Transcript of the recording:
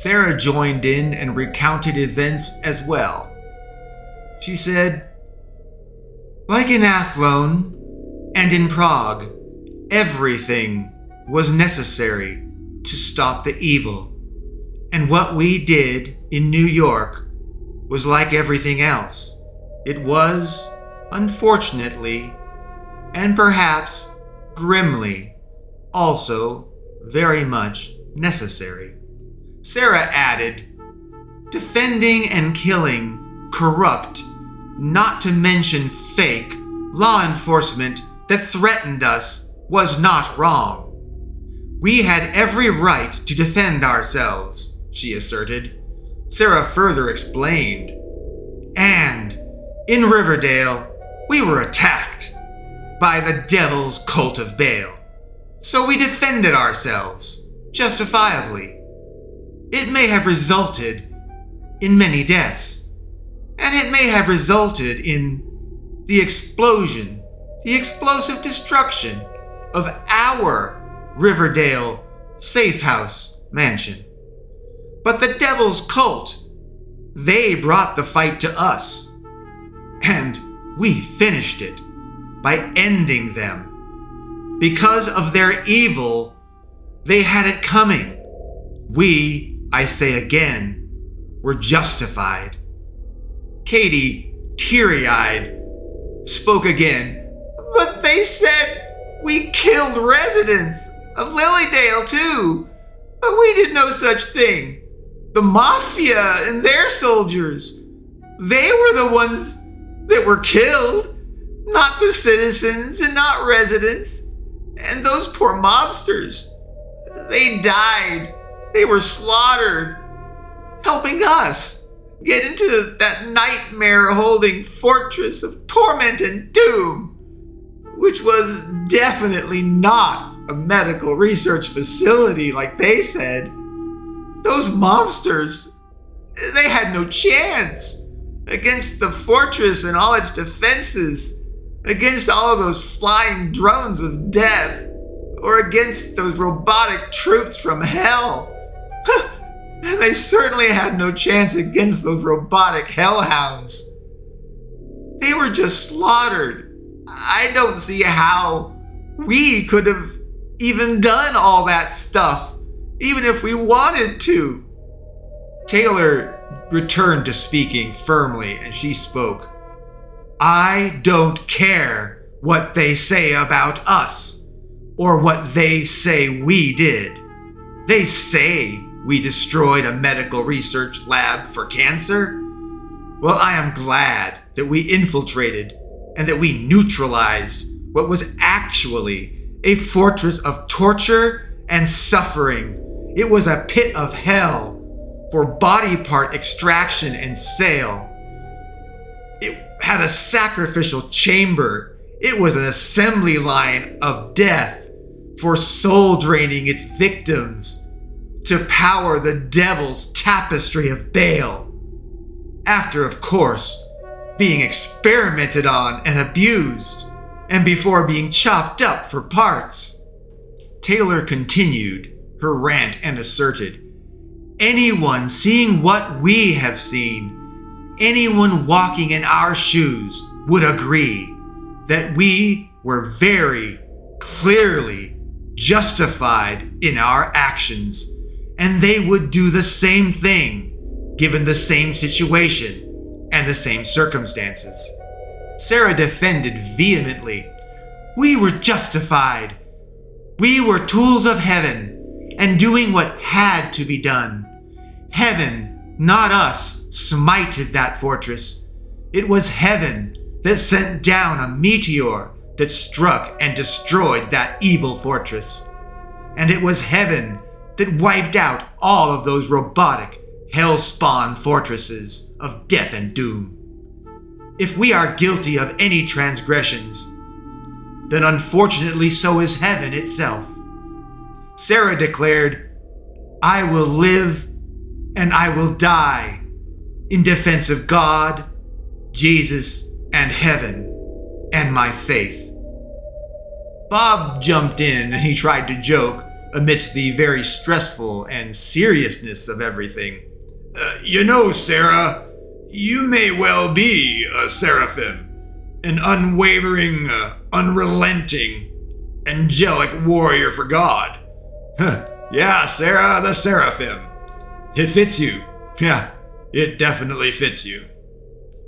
Sarah joined in and recounted events as well. She said, "Like in Athlone and in Prague, everything was necessary to stop the evil. And what we did in New York was like everything else. It was, unfortunately, and perhaps grimly, also very much necessary." Sarah added, "Defending and killing corrupt, not to mention fake, law enforcement that threatened us was not wrong. We had every right to defend ourselves," she asserted. Sarah further explained, "And in Riverdale, we were attacked by the devil's cult of Bael. So we defended ourselves, justifiably. It may have resulted in many deaths, and it may have resulted in the explosion, the explosive destruction of our Riverdale safe house mansion. But the devil's cult, they brought the fight to us, and we finished it by ending them. Because of their evil, they had it coming. We, I say again, were justified." Katie, teary-eyed, spoke again. "But they said we killed residents of Lilydale too. But we did no such thing. The mafia and their soldiers, they were the ones that were killed, not the citizens and not residents. And those poor mobsters, they died. They were slaughtered, helping us get into that nightmare-holding fortress of torment and doom, which was definitely not a medical research facility like they said. Those mobsters, they had no chance against the fortress and all its defenses, against all of those flying drones of death, or against those robotic troops from hell. And they certainly had no chance against those robotic hellhounds. They were just slaughtered. I don't see how we could have even done all that stuff, even if we wanted to." Taylor returned to speaking firmly, and she spoke. "I don't care what they say about us, or what they say we did. They say we destroyed a medical research lab for cancer. Well, I am glad that we infiltrated and that we neutralized what was actually a fortress of torture and suffering. It was a pit of hell for body part extraction and sale. It had a sacrificial chamber. It was an assembly line of death for soul draining its victims to power the devil's tapestry of Bael. After, of course, being experimented on and abused, and before being chopped up for parts." Taylor continued her rant and asserted, "Anyone seeing what we have seen, anyone walking in our shoes would agree that we were very clearly justified in our actions, and they would do the same thing given the same situation and the same circumstances." Sarah defended vehemently. "We were justified. We were tools of heaven and doing what had to be done. Heaven, not us, smited that fortress. It was heaven that sent down a meteor that struck and destroyed that evil fortress. And it was heaven that wiped out all of those robotic, hell-spawn fortresses of death and doom. If we are guilty of any transgressions, then unfortunately so is heaven itself." Sarah declared, "I will live and I will die in defense of God, Jesus, and heaven, and my faith." Bob jumped in and he tried to joke, amidst the very stressful and seriousness of everything. Sarah, you may well be a seraphim, an unwavering, unrelenting, angelic warrior for God. Yeah, Sarah, the seraphim. It fits you. Yeah, it definitely fits you.